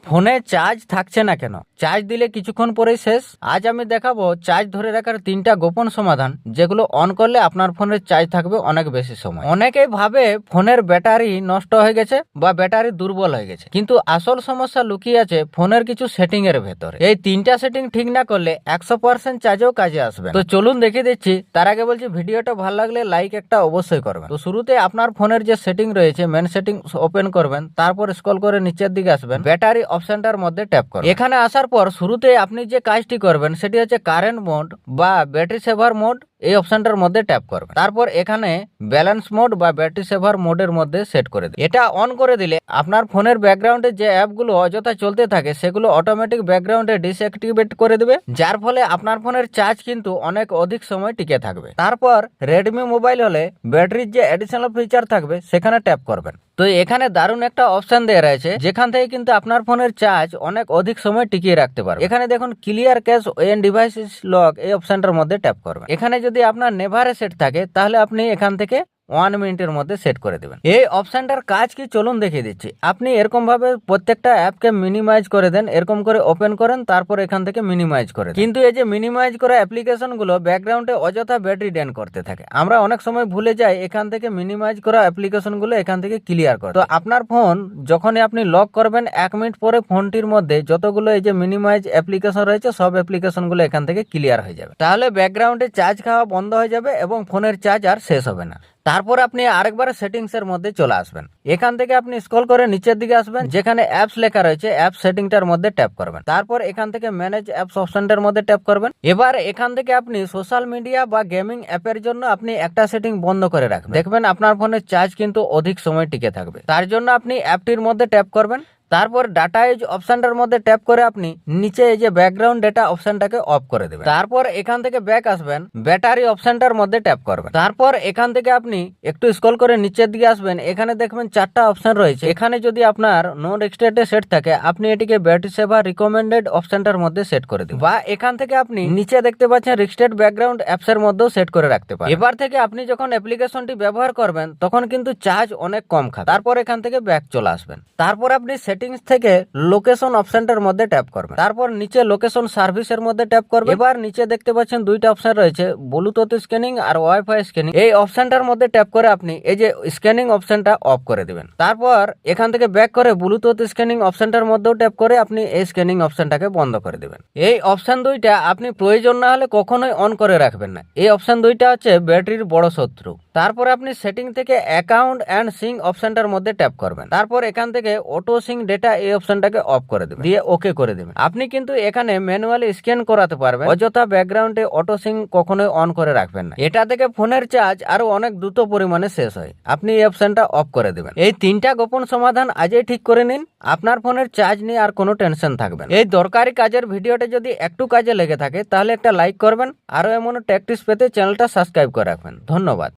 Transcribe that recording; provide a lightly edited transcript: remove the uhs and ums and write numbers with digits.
ফোনে চার্জ থাকছে না কেন, চার্জ দিলে কিছুক্ষণ পরেই শেষ। আজ আমি দেখাবো চার্জ ধরে রাখার 3টা গোপন সমাধান, যেগুলো অন করলে আপনার ফোনের চার্জ থাকবে অনেক বেশি সময়। অনেকেই ভাবে ফোনের ব্যাটারি নষ্ট হয়ে গেছে বা ব্যাটারি দুর্বল হয়ে গেছে, কিন্তু আসল সমস্যা লুকিয়ে আছে ফোনের কিছু সেটিং এর ভেতরে। এই 3টা সেটিং ঠিক না করলে 100% চার্জেও কাজে আসবে না। তো চলুন দেখিয়ে দিচ্ছি। তার আগে বলছি, ভিডিওটা ভালো লাগলে লাইক একটা অবশ্যই করবেন। তো শুরুতে আপনার ফোনের যে সেটিং রয়েছে, মেন সেটিং ওপেন করবেন, তারপর স্ক্রল করে নিচের দিকে আসবেন, ব্যাটারি অপশনটার মধ্যে ট্যাপ করবেন। এখানে আসার পর শুরুতে আপনি যে কাজটি করবেন সেটি হচ্ছে কারেন্ট মোড বা ব্যাটারি সেভার মোড, এই অপশনটার মধ্যে ট্যাপ করবেন। তারপর এখানে ব্যালেন্স মোড বা ব্যাটারি সেভার মোডের মধ্যে সেট করে দিন। এটা অন করে দিলে আপনার ফোনের ব্যাকগ্রাউন্ডে যে অ্যাপগুলো অযথা চলতে থাকে সেগুলো অটোমেটিক ব্যাকগ্রাউন্ডে ডিসঅ্যাক্টিভেট করে দেবে, যার ফলে আপনার ফোনের চার্জ কিন্তু অনেক অধিক সময় টিকে থাকবে। তারপর রেডমি মোবাইল হলে ব্যাটারির যে অ্যাডিশনাল ফিচার থাকবে সেখানে ট্যাপ করবেন। তো এখানে দারুণ একটা অপশন দেওয়া রয়েছে, যেখান থেকে কিন্তু আপনার ফোনের চার্জ অনেক অধিক সময় টিকিয়ে রাখতে পারবে। এখানে দেখুন clear cache when device is lock, এই অপশনটার মধ্যে ট্যাপ করবেন। এখানে যদি আপনার নেভারে সেট থাকে তাহলে আপনি এখান থেকে 1 মিনিটের মধ্যে সেট করে দেবেন। এই অপশনটার কাজ কি চলুন দেখিয়ে দিচ্ছি। আপনি এরকম ভাবে প্রত্যেকটা অ্যাপকে মিনিমাইজ করে দেন, এরকম করে ওপেন করেন, তারপর এখান থেকে মিনিমাইজ করে দেন। কিন্তু এই যে মিনিমাইজ করা অ্যাপ্লিকেশন গুলো ব্যাকগ্রাউন্ডে অযথা ব্যাটারি ড্রেন করতে থাকে, আমরা অনেক সময় ভুলে যাই এখান থেকে মিনিমাইজ করা অ্যাপ্লিকেশন গুলো এখান থেকে ক্লিয়ার করে। তো আপনার ফোন যখনই আপনি লক করবেন 1 মিনিট পরে ফোনটির মধ্যে যতগুলো এই যে মিনিমাইজ অ্যাপ্লিকেশন রয়েছে সব অ্যাপ্লিকেশন গুলো এখান থেকে ক্লিয়ার হয়ে যাবে। তাহলে ব্যাকগ্রাউন্ডে চার্জ খাওয়া বন্ধ হয়ে যাবে এবং ফোনের চার্জ আর শেষ হবে না। তারপর আপনি আরেকবার সেটিংস এর মধ্যে চলে আসবেন। এখান থেকে আপনি স্ক্রল করে নিচের দিকে আসবেন, যেখানে অ্যাপস লেখা রয়েছে অ্যাপ সেটিংটার মধ্যে ট্যাপ করবেন। তারপর এখান থেকে ম্যানেজ অ্যাপস অপশনটার মধ্যে ট্যাপ করবেন। এবার এখান থেকে আপনি সোশ্যাল মিডিয়া বা গেমিং অ্যাপের জন্য আপনি একটা সেটিং বন্ধ করে রাখবেন, দেখবেন আপনার ফোনের চার্জ কিন্তু অধিক সময় টিকে থাকবে। তার জন্য আপনি অ্যাপটির মধ্যে ট্যাপ করবেন। তারপর ডাটা ইউজ অপশনটার মধ্যে ট্যাপ করে আপনি নিচে এই যে ব্যাকগ্রাউন্ড ডেটা অপশনটাকে অফ করে দেবেন। তারপর এখান থেকে ব্যাক আসবেন, ব্যাটারি অপশনটার মধ্যে ট্যাপ করবেন। তারপর এখান থেকে আপনি একটু স্ক্রল করে নিচের দিকে আসবেন, এখানে দেখবেন 4টা অপশন রয়েছে। এখানে যদি আপনার নো রেস্ট্রিক্টেড সেট থাকে আপনি এটিকে ব্যাটারি সেভার রিকমেন্ডেড অপশনটার মধ্যে সেট করে দিন, বা এখান থেকে আপনি নিচে দেখতে পাচ্ছেন রেস্ট্রিক্টেড ব্যাকগ্রাউন্ড অ্যাপস এর মধ্যেও সেট করে রাখতে পারেন। এবার থেকে আপনি যখন অ্যাপ্লিকেশনটি ব্যবহার করবেন তখন কিন্তু চার্জ অনেক কম খাবে। তারপর এখান থেকে ব্যাক চলে আসবেন। তারপর আপনি সেটিংস থেকে লোকেশন অপশনটার মধ্যে ট্যাপ করবেন। তারপর নিচে লোকেশন সার্ভিসের মধ্যে ট্যাপ করবেন। এবার নিচে দেখতে পাচ্ছেন 2টা অপশন রয়েছে, ব্লুটুথ স্ক্যানিং আর ওয়াইফাই স্ক্যানিং। এই অপশনটার মধ্যে ট্যাপ করে আপনি এই যে স্ক্যানিং অপশনটা অফ করে দিবেন। তারপর এখান থেকে ব্যাক করে ব্লুটুথ স্ক্যানিং অপশনটার মধ্যেও ট্যাপ করে আপনি এই স্ক্যানিং অপশনটাকে বন্ধ করে দিবেন। এই অপশন 2টা আপনি প্রয়োজন না হলে কখনোই অন করে রাখবেন না। এই অপশন 2টা হচ্ছে ব্যাটারির বড় শত্রু। তারপর আপনি সেটিং থেকে অ্যাকাউন্ট এন্ড সিং অপশনটার মধ্যে ট্যাপ করবেন। তারপর এখান থেকে অটো সিং ডেটা এই অপশনটাকে অফ করে দেবেন, দিয়ে ওকে করে দেবেন। আপনি কিন্তু এখানে ম্যানুয়ালি স্ক্যান করাতে পারবেন, অযথা ব্যাকগ্রাউন্ডে অটো সিং কখনোই অন করে রাখবেন না। এটা থেকে ফোনের চার্জ আরো অনেক দ্রুত পরিমাণে শেষ হয়। আপনি এই অপশনটা অফ করে দেবেন। এই 3টা গোপন সমাধান আজই ঠিক করে নিন, আপনার ফোনের চার্জ নিয়ে আর কোনো টেনশন থাকবে না। এই দরকারি কাজের ভিডিওটা যদি একটু কাজে লেগে থাকে তাহলে একটা লাইক করবেন, আরো এমন টেক টিপস পেতে চ্যানেলটা সাবস্ক্রাইব করে রাখবেন। ধন্যবাদ।